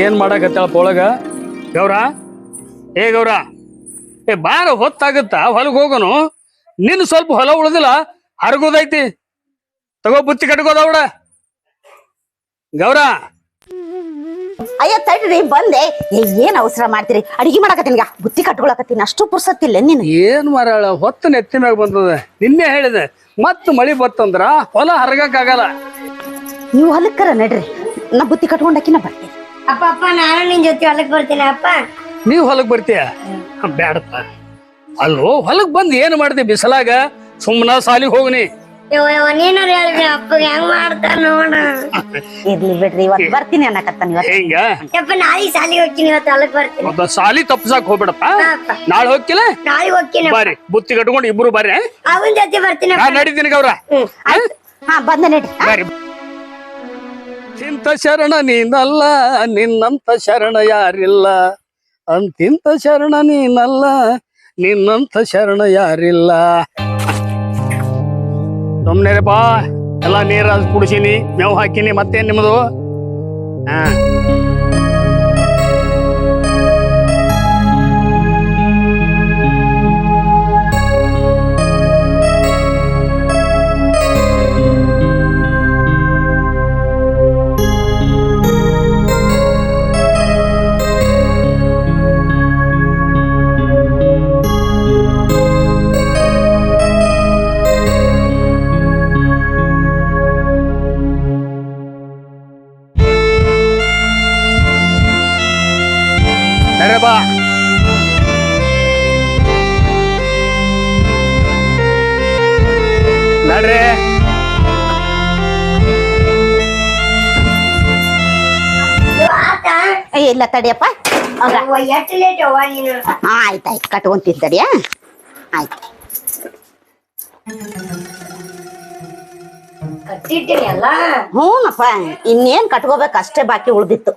ಏನ್ ಮಾಡಕತ್ತಳಪ್ಪ ಒಳಗ? ಗೌರ, ಏ ಗೌರ, ಏ ಬಾರ, ಹೊತ್ತಾಗತ್ತ, ಹೊಲಗ್ ಹೋಗೋನು. ನಿನ್ ಸ್ವಲ್ಪ ಹೊಲ ಉಳ್ದಿಲ್ಲ, ಹರಗೋದೈತಿ. ತಗೋ ಬುತ್ತಿ ಕಟ್ಕೋದವಡ. ಗೌರ, ಅಯ್ಯ ತಡ್ರಿ ಬಂದೆ. ಏನ್ ಅವಸರ ಮಾಡ್ತೀರಿ? ಅಡಿಗೆ ಮಾಡಕತ್ತೀನಿ, ಬುತ್ತಿ ಕಟ್ಕೊಳಕತ್ತೀನಿ. ಅಷ್ಟು ಪುರ್ಸತ್ತಿಲ್ಲ ನೀನು. ಏನ್ ಮಾರಾಳ, ಹೊತ್ತು ನೆತ್ತಿ ಮ್ಯಾಗ ಬಂದದ. ನಿನ್ನೆ ಹೇಳಿದೆ, ಮತ್ ಮಳಿ ಬತ್ತಂದ್ರ ಹೊಲ ಹರಗಕ್ಕಾಗಲ್ಲ. ನೀವು ಹೊಲಕ್ಕರ ನಡ್ರಿ, ನಾ ಬುತ್ತಿ ಕಟ್ಕೊಂಡಾಕಿನ ಬರ್ತೀನಿ. ಅಪ್ಪ ಅಪ್ಪ ನಾನು ನಿನ್ ಜೊತೆ ಹೊಲಕ್ ಬರ್ತೀನಿ ಅಪ್ಪ. ನೀವ್ ಹೊಲಕ್ ಬರ್ತೀಯ? ಬ್ಯಾಡಪ್ಪ. ಅಲ್ಲೋ, ಹೊಲಕ್ ಬಂದ್ ಏನ್ ಮಾಡ್ತಿ ಬಿಸಲಾಗ? ಸುಮ್ಮನ ಸಾಲಿಗೆ ಹೋಗ್ನಿ. ನೀನಾರ ಹೇಳ್ರಿ ಅಪ್ಪಗೆ ಹೆಂಗ್ ಮಾಡ್ತಾರ ನೋಡ. ಇರ್ಲಿ ಬಿಡ್ರಿ, ಇವತ್ತು ಬರ್ತೀನಿ ಅನ್ನಕತ್ತಾನ. ಇವತ್ತು ಹಿಂಗ ಯಪ್ಪ ನಾಳೆ ಸಾಲಿಗೆ ಹೋಗ್ತೀನಿ, ಇವತ್ತು ಹೊಲಕ್ ಬರ್ತೀನಿ. ಸಾಲಿ ತಪ್ಪಸಾಕ್ ಹೋಗ್ಬಿಡಪ್ಪ. ನಾಳೆ ಹೋಗ್ತಿಲ್ಲ? ನಾಳೆ ಹೋಗ್ತೀನಿ. ಬಾರಿ, ಬುತ್ತಿ ಕಟ್ಕೊಂಡು ಇಬ್ರು ಬರ್ರಿ. ಅವನ್ ಜೊತೆ ಬರ್ತೀನಿ. ನಾ ನಡೀತೀನಿ ಗೌರ. ಹಾ ಬಂದ ನಡ್ರಿ. ಬಾರಿ. ಚಿಂತ ಶರಣ ನೀನಲ್ಲ, ನಿನ್ನಂತ ಶರಣ ಯಾರಿಲ್ಲ. ಅಂತಿಂತ ಶರಣ ನೀನಲ್ಲ, ನಿನ್ನಂತ ಶರಣ ಯಾರಿಲ್ಲ. ಸುಮ್ನೆ ಬಾ, ಎಲ್ಲ ನೀರ ಕುಡಿಸಿನಿ, ಮೇವು ಹಾಕಿನಿ. ಮತ್ತೇನ್ ನಿಮ್ಮದು? ಹಾ, ಬಾ. ನಡ್ರಿ. ಇಲ್ಲ ತಡಿಯಪ್ಪ. ಎಷ್ಟು ಲೇಟ್ ಅವ್ವ ನೀನು? ಆಯ್ತಾಯ್ತು, ಕಟ್ಕೊಂತೀನಿ ತಡಿಯ. ಆಯ್ತು, ಕಟ್ಟಿಟ್ಟಿನಿ ಅಲ್ಲ. ಹ್ಞೂನಪ್ಪ, ಇನ್ನೇನ್ ಕಟ್ಕೋಬೇಕು ಅಷ್ಟೇ ಬಾಕಿ ಉಳ್ದಿತ್ತು.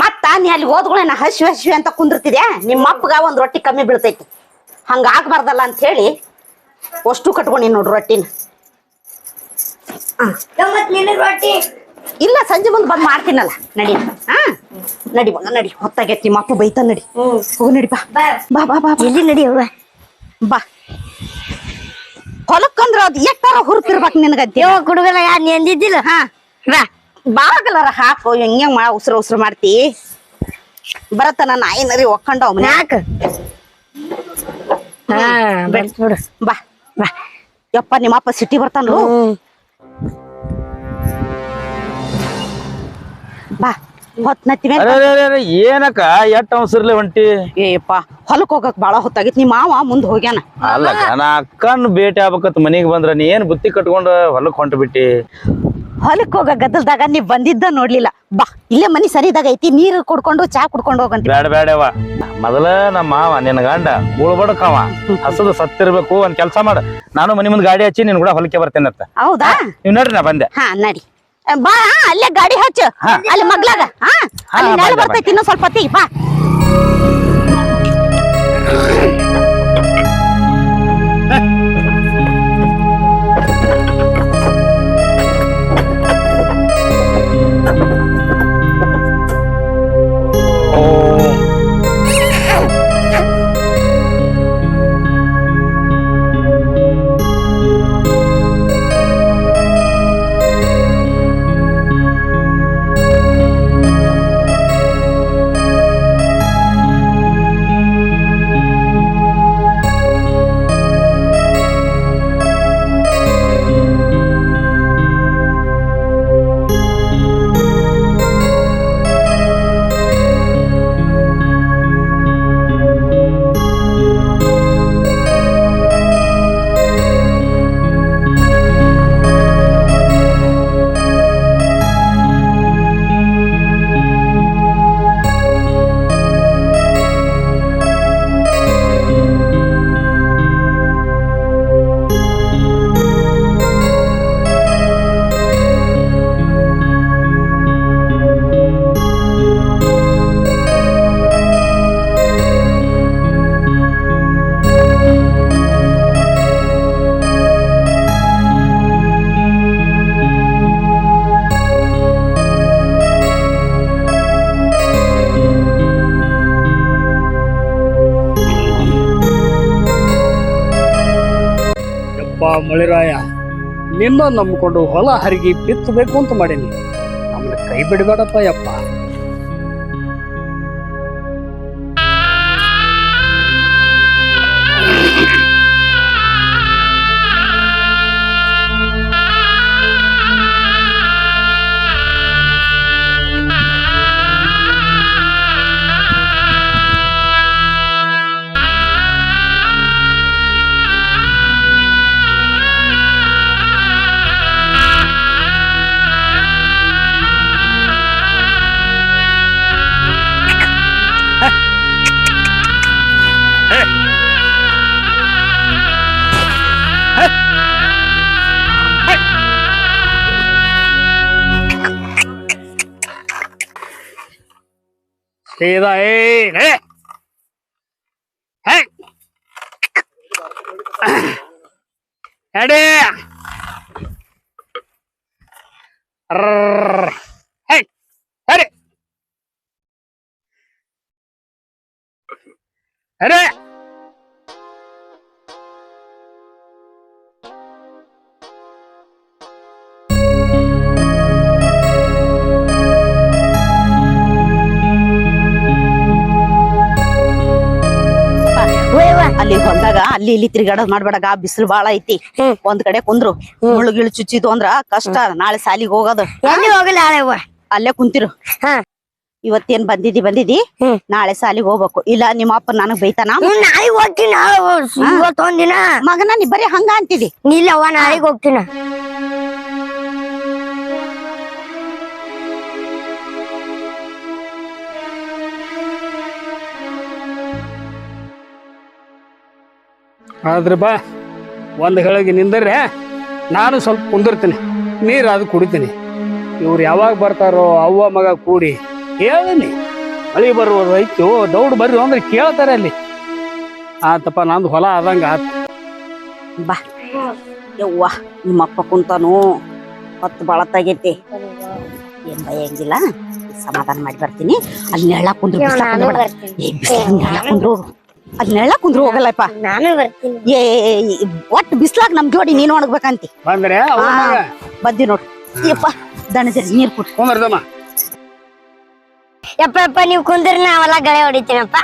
ಮತ್ತ ನೀ ಅಲ್ಲಿ ಹೋದ್ಗಳೇನ ಹಶ್ವಿ ಹಶ್ವಿ ಅಂತ ಕುಂದಿರ್ತಿದ್ಯಾ? ನಿಮ್ಮ ಅಪ್ಪಗ ಒಂದ್ ರೊಟ್ಟಿ ಕಮ್ಮಿ ಬೀಳ್ತೈತಿ. ಹಂಗ ಆಗ್ಬಾರ್ದಲ್ಲ ಅಂತ ಹೇಳಿ ಅಷ್ಟು ಕಟ್ಕೊಂಡಿ ನೋಡ್ರಿ ರೊಟ್ಟಿನ. ಮತ್ ನಿನಗ್ ರೊಟ್ಟಿ ಇಲ್ಲ, ಸಂಜೆ ಮುಂದೆ ಬಂದ್ ಮಾಡ್ತೀನಲ್ಲ. ನಡಿ. ಹಾ ನಡಿ ಮಗ, ನಡಿ. ಹೊತ್ತಾಗೈತಿ, ನಿಮ್ಮ ಅಪ್ಪ ಬೈತ. ನಡಿ ಹೋಗು, ನಡಿ. ಬಾ ಬಾ ಬಾ ಬಾ. ಎಲ್ಲಿ ನಡಿ ಅವ್ವ? ಬಾ. ಹೊಲಕ್ಕಂದ್ರ ಅದ್ ಎಷ್ಟಾರ ಹುರುಪಿರ್ಬೇಕು ನಿನಗಂತ. ಕುಡುಗಲ್ಲ ಯಾರು ನೀ ಅಂದಿದ್ದಿಲ್ಲ? ಹಾ ಬಾ, ಬಾಗಲಾರ ಹಾಕು. ಹೆಂಗ ಉಸ್ರ ಉಸ್ರ ಮಾಡ್ತಿ? ಬರತ್ತ ನನ್ನ ನಾಯಿನರಿ ಒಕ್ಕೊಂಡ ಮನೆ. ಯಾಕ? ಬಾ ಬಾ. ಯಪ್ಪ, ನಿಮ್ಮ ಅಪ್ಪ ಸಿಟಿ ಬರ್ತಾನು. ಬಾ, ಹೊತ್ನತ್ತಿ ಏನಕ್ಕ ಎಟ್ಟ ಅವಸರ್ಲೆ ಹೊಂಟಿ? ಏಪ್ಪ, ಹೊಲಕ್ ಹೋಗಕ್ ಬಾಳ ಹೊತ್ತಾಗಿತ್. ನಿಮ್ಮ ಮಾವ ಮುಂದ್ ಹೋಗ್ಯಾನ. ಅಲ್ಲಕ್ಕ, ನಾ ಅಕ್ಕನ್ ಭೇಟಿ ಆಗ್ಬೇಕತ್ ಮನಿಗ್ ಬಂದ್ರ ನೀ ಏನ್ ಬುತ್ತಿ ಕಟ್ಕೊಂಡ್ ಹೊಲಕ್ ಹೊಂಟ ಬಿಟ್ಟಿ? ಹೊಲಕ್ ಹೋಗ ಗದ್ದಲ್ದಾಗ ನೀವ್ ಬಂದಿದ್ದ ನೋಡ್ಲಿಲ್ಲ. ಬಾ, ಇಲ್ಲೇ ಮನಿ ಸರಿದಾಗ ಐತಿ. ನೀರು ಕುಡ್ಕೊಂಡು ಚಾ ಕುಡ್ಕೊಂಡು ಹೋಗಂತ. ಬ್ಯಾಡ ಬ್ಯಾಡವ. ಮೊದಲ ನಮ್ಮ ಮಾವ ನಿನ್ನ ಗಂಡ ಉಳ್ಬಡಕವ ಹಸದ ಸತ್ತಿರ್ಬೇಕು. ಒಂದ್ ಕೆಲ್ಸ ಮಾಡ, ನಾನು ಮನಿ ಮುಂದ್ ಗಾಡಿ ಹಚ್ಚಿ ನಿನ್ ಕೂಡ ಹೊಲಕ್ಕೆ ಬರ್ತೇನತ್ತ. ಹೌದಾ? ನೀವ್ ನಡ್ರಿ, ನಾ ಬಂದೆ. ಹಾ ನಡಿ. ಬಾ, ಅಲ್ಲೇ ಗಾಡಿ ಹಚ್ಚು. ಅಲ್ಲಿ ಮಗ್ಲಾಗ. ಅಲ್ಲಿ ನೆಲ ಬರ್ತೈತಿ, ಇನ್ನೊಂದ್ ಸ್ವಲ್ಪ ಹೊತ್ತಿಗೆ ಬಾ. ಮಳಿರಾಯ ನಿನ್ನ ನಂಬಿಕೊಂಡು ಹೊಲ ಹರಿಗಿ ಬಿತ್ತಬೇಕು ಅಂತ ಮಾಡೀನಿ. ನಮ್ಮನ್ನ ಕೈ ಬಿಡಬೇಡಪ್ಪ ಯಪ್ಪ. ಸೀದಾ ಎಡೆ ಅರೆ ಅರೆ ಅಲ್ಲಿ ಹೊಲ್ದಾಗ ಅಲ್ಲಿ ಇಲ್ಲಿ ತಿರ್ಗಾಡೋದ್ ಮಾಡ್ಬೇಡಗ, ಬಿಸಿಲು ಬಾಳ ಐತಿ. ಒಂದ್ ಕಡೆ ಕುಂದ್ರು. ಮುಳ್ಳುಗಿಳು ಚುಚ್ಚಿತು ಅಂದ್ರ ಕಷ್ಟ. ನಾಳೆ ಸಾಲಿಗೆ ಹೋಗೋದು. ಎಲ್ಲಿ ಹೋಗಲ್ಲ ಅವ್ವ. ಅಲ್ಲೇ ಕುಂತಿರು. ಇವತ್ತೇನ್ ಬಂದಿದಿ ನಾಳೆ ಸಾಲಿಗೆ ಹೋಗ್ಬೇಕು. ಇಲ್ಲ ನಿಮ್ಮ ಅಪ್ಪ ನನಗ್ ಬೈತಾನ. ನಾಳೆಗ್ ಹೋಗ್ತೀನಿ. ಇವತ್ತೊಂದಿನ ಮಗನ ನೀ ಬರೀ ಹಂಗ ಅಂತಿದಿ. ಇಲ್ಲವ್ವ, ನಾಳೆಗ್ ಹೋಗ್ತೀನ. ಆದ್ರೆ ಬಾ, ಒಂದ್ ಗಳಿಗೆ ನಿಂದರೆ ನಾನು ಸ್ವಲ್ಪ ಕುಂದಿರ್ತೀನಿ, ನೀರು ಅದು ಕುಡಿತೀನಿ. ಇವ್ರು ಯಾವಾಗ ಬರ್ತಾರೋ ಅವ್ವ ಮಗ ಕೂಡಿ ಹೇಳಿನಿ ಮಳಿ ಬರುವುದೈತು ದೌಡ್ ಬರ್ರಿ ಅಂದ್ರೆ ಕೇಳ್ತಾರೆ ಅಲ್ಲಿ. ಆತಪ್ಪ, ನಂದು ಹೊಲ ಆದಂಗ ಆತ. ಬಾ ಯವ್ವ, ನಿಮ್ಮಪ್ಪ ಕುಂತಾನು. ಹೊತ್ತು ಬಾಳತ್ತಾಗೈತಿ. ಏನ್ ಭಯಂಗಿಲ್ಲ, ಸಮಾಧಾನ ಮಾಡಿ ಬರ್ತೀನಿ. ಅಲ್ಲಿ ನೆಳ್ಳ ಕುಂದ್ರು. ನೆಳ್ಳ ಕುಂದ್ರು, ಅಲ್ಲಿ ನೆಳ್ಳ ಕುಂದ್ರು ಹೋಗಲ್ಲಪ್ಪ. ನಾನು ಬರ್ತೀನಿ. ಒಟ್ಟು ಬಿಸ್ಲಾಗ ನಮ್ ಜೋಡಿ ನೀನ್ ಒಣಗ್ಬೇಕಂತಿ ಬಂದ್ರೆ ಬದ್ದಿ ನೋಡ್ರಿ. ಯಪ್ಪ ದಣಜರಿ ನೀರ್ ಕುಟ್ ಕುಂದ್ರದಮ್ಮ. ಯಪ್ಪ ನೀವ್ ಕುಂದ್ರಿ ನಾವೆಲ್ಲ ಗಳೆ ಹೊಡಿತೀನಪ್ಪ.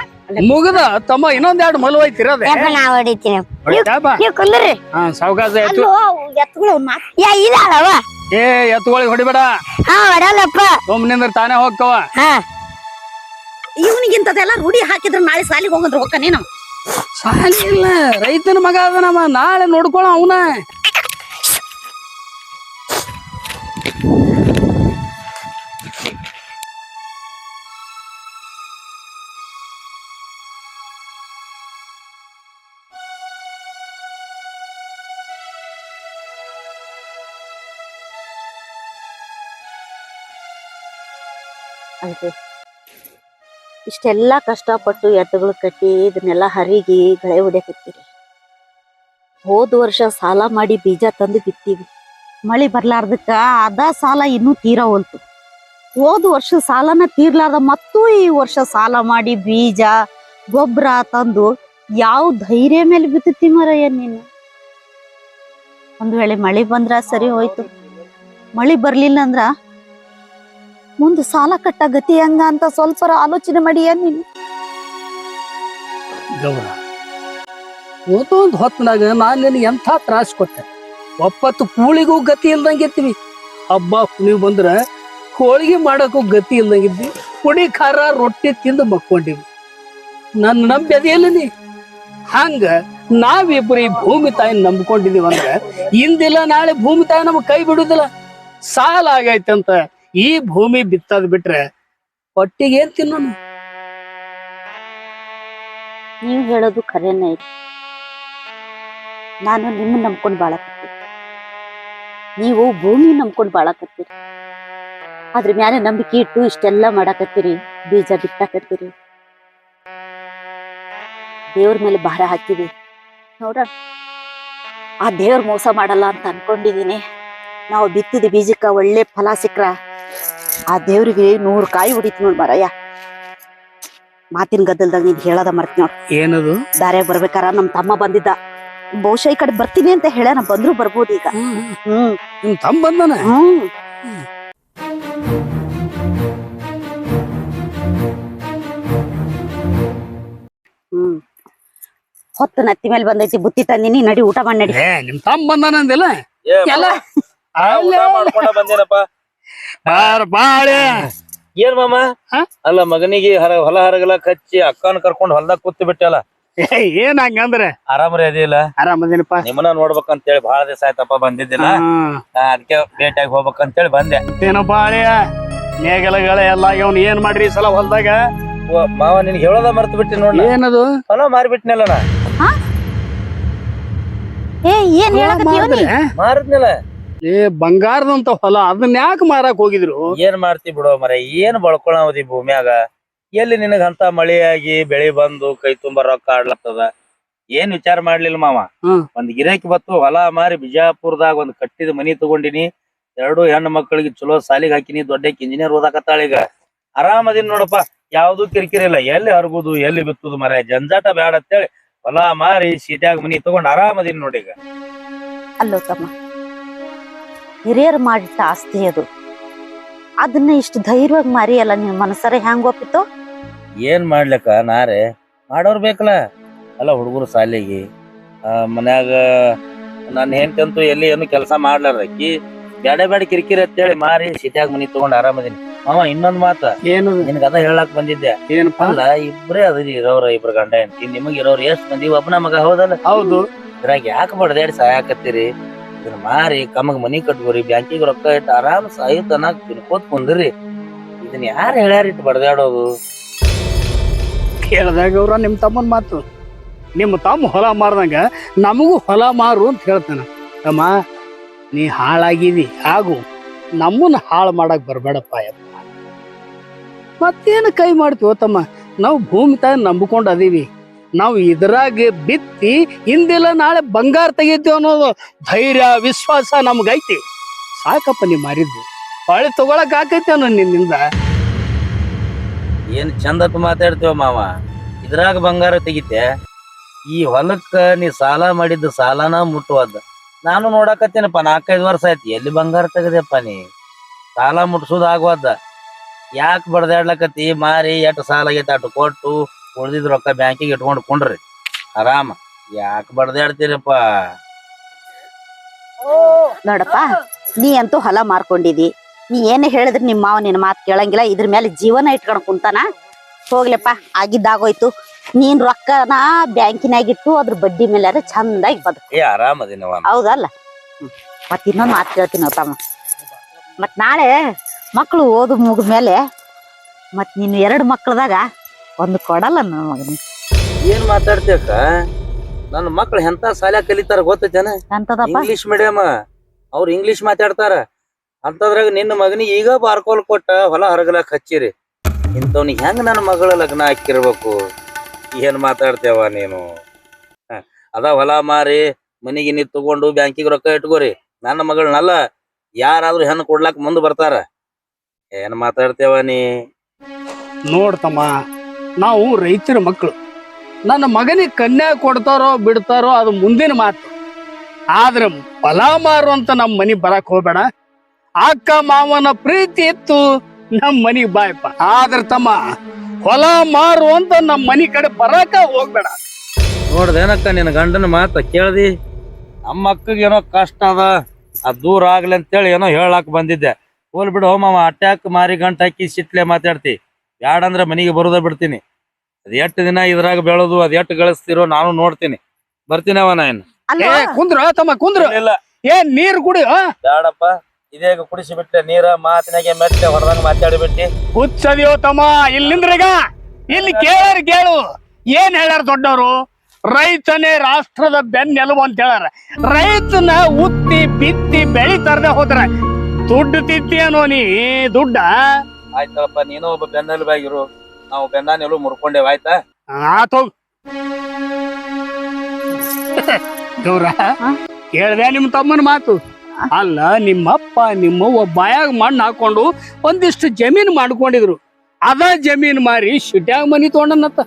ಮುಗದ ತಮ್ಮ ಇನ್ನೊಂದೆರಡು ಮಲ್ವ ಐತಿರೋದೆ. ಯಪ್ಪ ನಾ ಹೊಡಿತೀನಿ. ಹೊಡಿತಾಪ? ನೀವ್ ಕುಂದ್ರಿ. ಸಾವಕಾಶ ಎತ್ತು. ಎತ್ತುಗಳು ಇಲ್ಲ ಅಲ್ಲವ. ಏ ಎತ್ತುಗಳಿಗೆ ಹೊಡಿಬೇಡ. ಹೊಡಲ್ಲಪ್ಪ. ಸುಮ್ನಿಂದ್ರ ತಾನೇ ಹೋಗ್ತವ. ಇವನಿಗಿಂತದೆಲ್ಲ ರೂಢಿ ಹಾಕಿದ್ರ ನಾಳೆ ಸಾಲಿಗೆ ಹೋಗಂದ್ರ ಹೋಗ್ಕ ನೀನು. ಸಾಲಿ ಇಲ್ಲ, ರೈತನ ಮಗ ಅದನಮ್ಮ. ನಾಳೆ ನೋಡ್ಕೊಳ ಅವನ. ಅಲ್ರಿ, ಇಷ್ಟೆಲ್ಲಾ ಕಷ್ಟಪಟ್ಟು ಎತ್ತುಗಳು ಕಟ್ಟಿ ಇದನ್ನೆಲ್ಲ ಹರಿಗಿ ಗಳೆ ಹೊಡ್ಯಾಕತ್ತೀರಿ. ಹೋದ ವರ್ಷ ಸಾಲ ಮಾಡಿ ಬೀಜ ತಂದು ಬಿತ್ತೀವಿ. ಮಳಿ ಬರ್ಲಾರ್ದಕ್ಕ ಅದ ಸಾಲ ಇನ್ನೂ ತೀರ ಹೋಲ್ತು. ಹೋದ ವರ್ಷ ಸಾಲನ ತೀರ್ಲಾರ್ದ ಮತ್ತೂ ಈ ವರ್ಷ ಸಾಲ ಮಾಡಿ ಬೀಜ ಗೊಬ್ಬರ ತಂದು ಯಾವ ಧೈರ್ಯ ಮೇಲೆ ಬಿತ್ತಿ ಮರಯ್ಯ ನೀನು. ಒಂದ್ ವೇಳೆ ಮಳಿ ಬಂದ್ರ ಸರಿ ಹೋಯ್ತು, ಮಳಿ ಬರ್ಲಿಲ್ಲ ಅಂದ್ರ ಮುಂದೆ ಸಾಲ ಕಟ್ಟ ಗತಿ ಹೆಂಗ ಅಂತ ಸ್ವಲ್ಪ ಆಲೋಚನೆ ಮಾಡಿ ನೀನು. ಗೌರ, ಓದೊಂದು ಹೊತ್ತಿನಾಗ ನಾನು ನಿನಗೆ ಎಂಥ ತ್ರಾಸ ಕೊಟ್ಟೆ. ಒಪ್ಪತ್ತು ಕೂಳಿಗೂ ಗತಿ ಇಲ್ದಂಗಿರ್ತೀವಿ. ಹಬ್ಬ ನೀವು ಬಂದ್ರ ಹೋಳಿಗೆ ಮಾಡಕ್ಕೂ ಗತಿ ಇಲ್ದಂಗಿದ್ವಿ. ಪುಡಿ ಖಾರ ರೊಟ್ಟಿ ತಿಂದು ಮಕ್ಕೊಂಡಿವಿ. ನನ್ನ ನಂಬ್ಯದಿಲ್ಲ ನೀ. ಹಂಗ ನಾವಿಬ್ರು ಈ ಭೂಮಿ ತಾಯಿನ ನಂಬ್ಕೊಂಡಿದೀವಿ ಅಂದ್ರೆ ಇಂದಿಲ್ಲ ನಾಳೆ ಭೂಮಿ ತಾಯಿ ನಮಗ್ ಕೈ ಬಿಡುದಿಲ್ಲ. ಸಾಲ ಆಗೈತಂತ ಈ ಭೂಮಿ ಬಿತ್ತದ್ ಬಿಟ್ರೆ ಹೊಟ್ಟಿಗೆ ಏನ್ ತಿನ್ನೋಣ? ನೀವ್ ಹೇಳೋದು ಖರೇನ ಐತಿ. ನಾನು ನಿಮ್ಮ ನಂಬ್ಕೊಂಡ್ ಬಾಳಕತ್ತೀನಿ, ನೀವು ಭೂಮಿ ನಂಬ್ಕೊಂಡ್ ಬಾಳಕತ್ತೀರಿ. ಅದ್ರ ಮ್ಯಾಲೆ ನಂಬಿಕೆ ಇಟ್ಟು ಇಷ್ಟೆಲ್ಲ ಮಾಡಾಕತ್ತೀರಿ, ಬೀಜ ಬಿತ್ತಾಕತ್ತೀರಿ, ದೇವ್ರ ಮೇಲೆ ಭಾರ ಹಾಕಿವಿ. ನೋಡ, ಆ ದೇವ್ರ ಮೋಸ ಮಾಡಲ್ಲ ಅಂತ ಅನ್ಕೊಂಡಿದೀನಿ. ನಾವು ಬಿತ್ತಿದ ಬೀಜಕ್ಕ ಒಳ್ಳೆ ಫಲ ಸಿಕ್ರ ಆ ದೇವ್ರಿಗೆ 100 ಕಾಯಿ ಹೊಡಿತು ನೋಡ್ ಮರಯ್ಯ. ಮಾತಿನ ಗದ್ದಲ್ದಾಗ ನೀನ್ ಹೇಳದ ಮರ್ತಿ ನೋಡ್. ಏನದು? ದಾರ್ಯಾಗ ಬರ್ಬೇಕಾರ ನಮ್ ತಮ್ಮ ಬಂದಿದ್ದ. ಬಹುಶಃ ಈ ಕಡೆ ಬರ್ತೀನಿ ಅಂತ ಹೇಳ್ಯಾನ, ಬಂದ್ರು ಬರ್ಬೋದು ಈಗ. ಹ್ಮ್ ನಿಮ್ ತಮ್ಮ ಬಂದನ? ಹ್ಮ್ ಹ್ಮ್ ಹೊತ್ತು ನತ್ತಿ ಮೇಲೆ ಬಂದೈತಿ, ಬುತ್ತಿ ತಂದಿನಿ, ನಡಿ ಊಟ ಮಾಡಿ ನಡಿ. ನಿಮ್ ತಮ್ಮ ಬಂದಾನ ಅಂದಿಲ್ಲ ಎಲ್ಲ ಬಂದೇನಪ್ಪ. ಬಾಳೆ ಏನ್ ಮಾಮ? ಅಲ್ಲ ಮಗನಿಗೆ ಹೊಲ ಹರಗಲಕ್ ಹಚ್ಚಿ ಅಕ್ಕನ ಕರ್ಕೊಂಡ್ ಹೊಲ್ದಾಗ ಕೂತ್ ಬಿಟ್ಟಲ್ಲ. ಏನ್ ಹಂಗಂದ್ರೆ ಆರಾಮ್ರಿ ಅದಿಲ್ಲ? ಆರಾಮದೇನಪ್ಪ. ನಿಮ್ಮನ್ನ ನೋಡ್ಬೇಕಂತೇಳಿ ಬಹಳ ದಿವಸ ಆಯ್ತಪ್ಪ, ಬಂದಿದ್ದಿಲ್ಲ. ಅದಕ್ಕೆ ಭೇಟಿಯಾಗಿ ಹೋಗ್ಬೇಕಂತೇಳಿ ಬಂದೆ. ಏನೋ ಬಾಳೆ ನೇಗಲಗಳ ಎಲ್ಲ ಅವ್ನು ಏನ್ ಮಾಡ್ರಿ ಈ ಸಲ ಹೊಲ್ದಾಗ? ಮಾವ ನಿನ್ಗೆ ಹೇಳೋದ ಮರ್ತು ಬಿಟ್ಟಿ ನೋಡ್. ಏನದು? ಹೊಲ ಮಾರಿಬಿಟ್ನಲ್ಲ ನಾ. ಏ ಏನ್ ಹೇಳಕತ್ತೀವಿ? ಮಾರಿದ್ನಲ್ಲ. ಬಂಗಾರದಂತ ಹೊಲ, ಅದನ್ನ ಯಾಕೆ ಮಾರಕ್ ಹೋಗಿದ್ರು? ಏನ್ ಮಾಡ್ತಿ ಬಿಡೋ ಮರ, ಏನ್ ಬಳ್ಕೊಳವದಿ ಭೂಮ್ಯಾಗ? ಎಲ್ಲಿ ನಿನಗ ಅಂತ ಮಳೆಯಾಗಿ ಬೆಳಿ ಬಂದು ಕೈ ತುಂಬಾ ರೊಕ್ಕ ಆಡ್ಲತ್ತದ, ಏನ್ ವಿಚಾರ ಮಾಡ್ಲಿಲ್ಲ ಮಾವ. ಒಂದ್ ಗಿರಾಕಿ ಬತ್ತು, ಹೊಲ ಮಾರಿ ಬಿಜಾಪುರದಾಗ ಒಂದ್ ಕಟ್ಟಿದ ಮನಿ ತಗೊಂಡಿನಿ, 2 ಹೆಣ್ಣು ಮಕ್ಕಳಿಗೆ ಚಲೋ ಸಾಲಿಗೆ ಹಾಕಿನಿ, ದೊಡ್ಡಕ್ಕೆ ಇಂಜಿನಿಯರ್ ಓದಾಕತ್ತಾಳ. ಈಗ ಆರಾಮದಿನ್ ನೋಡಪ್ಪ, ಯಾವ್ದು ಕಿರಿಕಿರಿ ಇಲ್ಲ. ಎಲ್ಲಿ ಹರಗುದು ಎಲ್ಲಿ ಬಿತ್ತುದು ಮರ, ಜಂಜಾಟ ಬ್ಯಾಡ ಅಂತೇಳಿ ಹೊಲ ಮಾರಿ ಸೀಟ್ಯಾಗ ಮನಿ ತಗೊಂಡ್ ಆರಾಮದಿನ್ ನೋಡಿ. ಈಗ ಅಲ್ಲೋ ತಮ್ಮ, ಹಿರಿಯರು ಮಾಡಿಟ್ಟ ಆಸ್ತಿ ಅದು, ಅದನ್ನ ಇಷ್ಟು ಧೈರ್ಯವಾಗಿ ಮಾರಿಯಲ್ಲ, ನಿನ್ ಮನಸ್ಸರ ಹೆಂಗ್ ಒಪ್ಪಿತ್ತು? ಏನ್ ಮಾಡ್ಲಿಕ್ಕ ನಾರೇ ಮಾಡೋರ್ ಬೇಕಲ್ಲ. ಅಲ್ಲ ಹುಡುಗರು ಸಾಲಿಗೆ ಮನ್ಯಾಗ ನನ್ನ ಹೆಂಡತಿ ಎಲ್ಲಿ ಏನು ಕೆಲಸ ಮಾಡ್ಲಾರ್ದಕ್ಕಿ ಬ್ಯಾಡ ಬ್ಯಾಡ ಕಿರಿಕಿರಿ ಅಂತೇಳಿ ಮಾರಿ ಸಿಟ್ಯಾಗ ಮನಿ ತಗೊಂಡ್ ಆರಾಮದಿನಿ ಮಾವ. ಇನ್ನೊಂದ್ ಮಾತ ಏನು? ನಿನ್ಗ ಅದ ಹೇಳಾಕ್ ಬಂದಿದ್ದೆ. ಏನಪ್ಪ? ಅಲ್ಲ ಇಬ್ರೇ ಅದರಿ ಇರೋರ, ಇಬ್ರು ಗಂಡ ಹೆಂಡತಿ. ನಿಮಗ್ ಇರೋರು ಎಷ್ಟ್ ಮಂದಿ? ಒಬ್ಬನ ಮಗ ಹೌದಲ್ಲ? ಹೌದು. ಇದ್ರಾಗ ಯಾಕೆ ಬಡ್ದಾಡಿ ಸಾಯಾಕತ್ತೀರಿ? ಇದನ್ನ ಮಾರಿ ಕಮ್ಮಗ್ ಮನಿ ಕಟ್ಬೋರಿ, ಬ್ಯಾಂಕಿಗೆ ರೊಕ್ಕ ಇಟ್ಟು ಆರಾಮ್ ಸಾಯುತನ ತಿನ್ಕೋತ್ ಕುಂದ್ರಿ. ಇದನ್ನ ಯಾರು ಹೇಳ್ಯಾರ ಇಟ್ಟು ಬಡ್ದಾಡೋದು? ಕೇಳ್ದಾಗ ಅವ್ರ ನಿಮ್ ತಮ್ಮನ್ ಮಾತು, ನಿಮ್ಮ ತಮ್ಮ ಹೊಲ ಮಾರ್ದಂಗ ನಮಗೂ ಹೊಲ ಮಾರು ಅಂತ ಹೇಳ್ತಾನ. ತಮ್ಮ ನೀ ಹಾಳಾಗಿದಿ, ಹಾಗೂ ನಮ್ಮನ್ನ ಹಾಳು ಮಾಡಕ್ ಬರ್ಬೇಡಪ್ಪ ಯಪ್ಪ. ಮತ್ತೇನು ಕೈ ಮಾಡ್ತೀವೋ ತಮ್ಮ, ನಾವು ಭೂಮಿ ತಾಯಿ ನಂಬಿಕೊಂಡು ಅದೀವಿ. ನಾವು ಇದ್ರಾಗ ಬಿತ್ತಿ ಹಿಂದಿಲ್ಲ ನಾಳೆ ಬಂಗಾರ ತೆಗಿತೀವಿ ಅನ್ನೋದು ಧೈರ್ಯ ವಿಶ್ವಾಸ ನಮ್ಗೈತಿ. ಸಾಕಪ್ಪ ನೀ ಮಾರಿದ್ದು, ಹೊಳೆ ತಗೊಳಕ್ ಆಕೈತಿ ಅನ್ನೋ ನಿನ್ನಿಂದ. ಏನ್ ಚಂದತ್ ಮಾತಾಡ್ತೀವ ಮಾವ, ಇದ್ರಾಗ ಬಂಗಾರ ತೆಗಿತೆ? ಈ ಹೊಲಕ್ಕ ನೀ ಸಾಲ ಮಾಡಿದ್ದು ಸಾಲನ ಮುಟ್ಟುವದ್ದ. ನಾನು ನೋಡಕತ್ತೇನಪ್ಪ, 4-5 ವರ್ಷ ಆಯ್ತು. ಎಲ್ಲಿ ಬಂಗಾರ ತೆಗದೆಪ್ಪ ನೀ? ಸಾಲ ಮುಟ್ಸೋದ್ ಆಗ್ವದ್ದ. ಯಾಕೆ ಬಡ್ದಾಡ್ಲಕತ್ತಿ? ಮಾರಿ ಎಟ್ಟು ಸಾಲ ಆಗೈತೆ ಅಟ್ಟು ಕೊಟ್ಟು ಉಳ್ದಿದ್ ರೊಕ್ಕ ಬ್ಯಾಂಕಿಗೆ ಇಟ್ಕೊಂಡು ಕೊಂಡ್ರಿ ಆರಾಮ. ಯಾಕೆ ಬಡ್ದಾಡ್ತೀರಪ್ಪ? ನೋಡಪ್ಪ, ನೀ ಅಂತೂ ಹೊಲ ಮಾರ್ಕೊಂಡಿದಿ. ನೀ ಏನೇ ಹೇಳಿದ್ರೆ ನಿಮ್ಮ ಮಾವ ನಿನ್ನ ಮಾತು ಕೇಳಂಗಿಲ್ಲ. ಇದ್ರ ಮೇಲೆ ಜೀವನ ಇಟ್ಕೊಂಡು ಕುಂತಾನ. ಹೋಗ್ಲಪ್ಪ, ಆಗಿದ್ದಾಗೋಯ್ತು. ನೀನ್ ರೊಕ್ಕನ ಬ್ಯಾಂಕಿನಾಗಿಟ್ಟು ಅದ್ರ ಬಡ್ಡಿ ಮೇಲೆ ಚಂದಾಗಿ ಬದು. ಆರಾಮದಿನವ. ಹೌದಲ್ಲ? ಮತ್ ಇನ್ನೊಂದು ಮಾತು ಕೇಳ್ತೀನಿ ತಮ್ಮ, ಮತ್ ನಾಳೆ ಮಕ್ಳು ಓದು ಮುಗಿದ್ಮೇಲೆ ಮತ್ ನೀನು 2 ಮಕ್ಳದಾಗ ಒಂದು ಕೊಡಲ್ಲ ನನ್ನ ಮಗನಿ. ಏನ್ ಮಾತಾಡ್ತೇಕ? ನನ್ನ ಮಕ್ಳು ಎಂತ ಶಾಲೆ ಕಲಿತಾರ ಗೊತ್ತೇನ? ಅಂತದಪ್ಪ, ಇಂಗ್ಲಿಷ್ ಮೀಡಿಯಂ. ಅವ್ರು ಇಂಗ್ಲಿಷ್ ಮಾತಾಡ್ತಾರ. ಅಂತದ್ರಾಗ ನಿನ್ನ ಮಗನಿಗೆ ಈಗ ಬಾರ್ಕೋಲ್ ಕೊಟ್ಟ ಹೊಲ ಹರಗಲಕ್ ಹಚ್ಚಿರಿ. ಇಂಥವ್ನಿಗೆ ಹೆಂಗ ನನ್ನ ಮಗಳ ಲಗ್ನ ಹಾಕಿರ್ಬೇಕು? ಏನ್ ಮಾತಾಡ್ತೇವ ನೀನು? ಅದ ಹೊಲ ಮಾರಿ ಮನಿಗೆ ನೀ ತಗೊಂಡು ಬ್ಯಾಂಕಿಗೆ ರೊಕ್ಕ ಇಟ್ಕೋರಿ. ನನ್ನ ಮಗಳನ್ನಲ್ಲ, ಯಾರಾದ್ರೂ ಹೆಣ್ಣು ಕೊಡ್ಲಾಕ್ ಮುಂದ್ ಬರ್ತಾರ. ಏನ್ ಮಾತಾಡ್ತೇವ ನೀ? ನೋಡ್ತಮ್ಮ, ನಾವು ರೈತರ ಮಕ್ಕಳು. ನನ್ನ ಮಗನಿಗೆ ಕನ್ಯಾ ಕೊಡ್ತಾರೋ ಬಿಡ್ತಾರೋ ಅದು ಮುಂದಿನ ಮಾತು. ಆದ್ರೆ ಹೊಲ ಮಾರು ಅಂತ ನಮ್ಮ ಮನಿ ಬರಕ್ ಹೋಗ್ಬೇಡ. ಅಕ್ಕ ಮಾವನ ಪ್ರೀತಿ ಇತ್ತು ನಮ್ಮ ಮನಿಗ್ ಬಾಯಪ್ಪ. ಆದ್ರ ತಮ್ಮ, ಹೊಲ ಮಾರು ಅಂತ ನಮ್ಮ ಮನಿ ಕಡೆ ಬರಾಕ ಹೋಗ್ಬೇಡ. ನೋಡ್ದೇನಕ್ಕ ನಿನ್ನ ಗಂಡನ ಮಾತ ಕೇಳ್ದಿ? ನಮ್ಮ ಅಕ್ಕಗೆ ಏನೋ ಕಷ್ಟ ಅದ, ಅದ್ ದೂರ ಆಗ್ಲಿ ಅಂತೇಳಿ ಏನೋ ಹೇಳಾಕ್ ಬಂದಿದ್ದೆ. ಹೋಲ್ ಬಿಡು ಮಾವ, ಅಟ್ಯಾಕ್ ಮಾರಿ ಗಂಟ ಹಾಕಿ ಸಿಟ್ಲೆ ಮಾತಾಡ್ತಿ. ಬ್ಯಾಡಂದ್ರ ಮನಿಗೆ ಬರೋದ ಬಿಡ್ತೀನಿ. ಅದ್ 8 ದಿನ ಇದ್ರಾಗ ಬೆಳೋದು, ಅದ್ ಎಟ್ಟು ಗಳಿಸ್ತಿರೋ ನಾನು ನೋಡ್ತೀನಿ. ಬರ್ತೀನವ ನಾನು. ಕುಂದ್ರು ತಮ್ಮ, ಕುಂದ್ರು. ಇಲ್ಲ ಏನ್ ನೀರ್ ಕುಡಿ? ಬ್ಯಾಡಪ್ಪ, ಇದೇಗ ಕುಡಿಸಿ ಬಿಟ್ಟೆ ನೀರ. ಮಾತಿನಾಗೆ ಮೆಟ್ಟೆ ಹೊಡೆದಂಗ ಮಾತಾಡಿಬಿಟ್ಟಿ. ಹುಚ್ಚದಿಯೋ ತಮ್ಮ, ಇಲ್ಲಿಂದ್ರೀಗ ಇಲ್ಲಿ ಕೇಳು. ಏನ್ ಹೇಳ್ಯಾರ ದೊಡ್ಡವರು? ರೈತನೇ ರಾಷ್ಟ್ರದ ಬೆನ್ನೆಲುಬು ಅಂತ ಹೇಳ್ಯಾರ. ರೈತನ ಉತ್ತಿ ಬಿತ್ತಿ ಬೆಳಿ ತರದೆ ಹೋದ್ರ ದುಡ್ಡು ತಿಂತೀಯನೋ ನೀ? ದುಡ್ಡ ಆಯ್ತಪ್ಪ, ನೀನು ಒಬ್ಬ ಬೆನ್ನೆಲುಬಾಗಿರು. ನಾವು ಬೆನ್ನಾನೆಲು ಮುರ್ಕೊಂಡೇವ. ಆಯ್ತಾ? ಆತೋ ಗೌರ, ಕೇಳ್ದೆ ನಿಮ್ ತಮ್ಮನ ಮಾತು. ಅಲ್ಲ, ನಿಮ್ಮಪ್ಪ ನಿಮ್ಮವ್ವ ಬಾಯಾಗ ಮಣ್ಣು ಹಾಕೊಂಡು ಒಂದಿಷ್ಟು ಜಮೀನ್ ಮಾಡ್ಕೊಂಡಿದ್ರು. ಅದ ಜಮೀನ್ ಮಾರಿ ಸಿಟ್ಯಾಗ ಮನಿ ತಗೊಂಡನತ್ತ.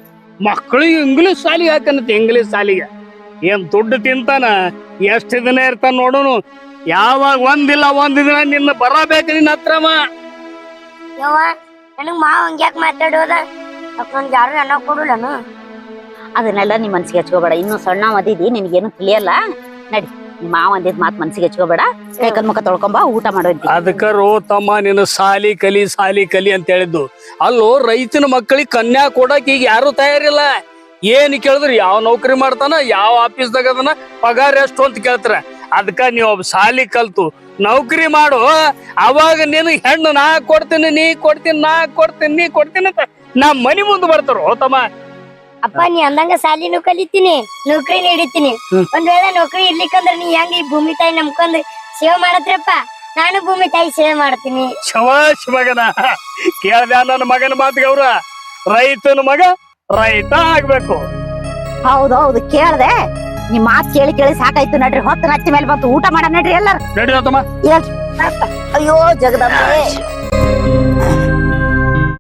ಮಕ್ಕಳಿಗೆ ಇಂಗ್ಲಿಷ್ ಶಾಲಿಗೆ ಹಾಕನತ್ತ. ಇಂಗ್ಲಿಷ್ ಶಾಲಿಗೆ ಏನ್ ದುಡ್ಡು ತಿಂತಾನ ಎಷ್ಟು ದಿನ ಇರ್ತಾನ ನೋಡುನು. ಯಾವಾಗ ಒಂದಿಲ್ಲ ಒಂದ್ ದಿನ ನಿನ್ನ ಬರಬೇಕು ನಿನ್ನ ಹತ್ರಮ್ಮ. ಯವ್ವ ನನಗ್ ಮಾವ ಹಂಗ್ಯಾಕ್ ಮಾತಾಡೋದ ನನ್ಗೆ ಯಾರು ಅನ್ನ ಕೊಡಲನು. ಅದನ್ನೆಲ್ಲ ನಿಮ್ ಮನ್ಸಿಗೆ ಹಚ್ಕೋಬೇಡ. ಇನ್ನು ಸಣ್ಣ ಮದಿದಿ ನಿನಗೇನು ತಿಳಿಯಲ್ಲ. ನಡಿ ನಿಮ್ಮ ಮಾವ ಅಂದಿದ್ ಮಾತ್ ಮನ್ಸಿಗೆ ಹಚ್ಕೋಬೇಡ. ಕೈಕಲ್ ಮುಖ ತೊಳ್ಕೊಂಬ, ಊಟ ಮಾಡೋದಿ. ಅದಕ್ಕರು ತಮ್ಮ ನಿನ್ನ ಸಾಲಿ ಕಲಿ ಅಂತ ಹೇಳಿದ್ದು. ಅಲ್ಲೋ ರೈತನ ಮಕ್ಕಳಿಗೆ ಕನ್ಯಾ ಕೊಡಕ್ ಈಗ ಯಾರು ತಯಾರಿಲ್ಲ. ಏನ್ ಕೇಳಿದ್ರು ಯಾವ ನೌಕರಿ ಮಾಡ್ತಾನ, ಯಾವ ಆಫೀಸ್ದಾಗ ಅದನ್ನ, ಪಗಾರ ಎಷ್ಟು ಅಂತ ಕೇಳ್ತಾರ. ಅದಕ್ಕ ನೀವ್ ಒಬ್ಬ ಸಾಲಿ ಕಲ್ತು ನೌಕರಿ ಮಾಡು. ಅವಾಗ ನಿನಗ್ ಹೆಣ್ಣು ನಾ ಕೊಡ್ತೀನಿ, ನೀ ಕೊಡ್ತೀನಿ, ನಾ ಕೊಡ್ತೀನಿ, ನೀ ಕೊಡ್ತೀನಿ ಅಂತ ನಾ ಮನಿ ಮುಂದೆ ಬರ್ತಾರೋ ತಮ್ಮ. ಅಪ್ಪ ನೀ ಅಂದಂಗ ಸಾಲಿನೂ ಕಲಿತೀನಿ, ನೌಕರಿ ಹಿಡಿತೀನಿ. ಒಂದ್ ವೇಳೆ ನೌಕರಿ ಇರ್ಲಿಕ್ಕಂದ್ರ ನೀ ಹೆಂಗ್ ಈ ಭೂಮಿ ತಾಯಿ ನಂಬ್ಕೊಂಡ್ ಸೇವೆ ಮಾಡತ್ರಪ್ಪ, ನಾನು ಭೂಮಿ ತಾಯಿ ಸೇವೆ ಮಾಡ್ತೀನಿ. ಶವಾಶ್ ಮಗನ, ಕೇಳ್ದ ನನ್ನ ಮಗನ ಮಾತಿಗೆ ಅವ್ರ ರೈತನ ಮಗ ರೈತ ಆಗ್ಬೇಕು. ಹೌದೌದು ಕೇಳ್ದೆ. ನಿಮ್ ಮಾತ್ ಕೇಳಿ ಕೇಳಿ ಸಾಕಾಯ್ತು. ನಡ್ರಿ, ಹೊತ್ತು ಹಚ್ಚಿ ಮೇಲೆ ಬಂತು, ಊಟ ಮಾಡ ನಡ್ರಿ ಎಲ್ಲಾರು. ನಡಿ ತಮ್ಮ. ಅಯ್ಯೋ ಜಗದಂಬೆ.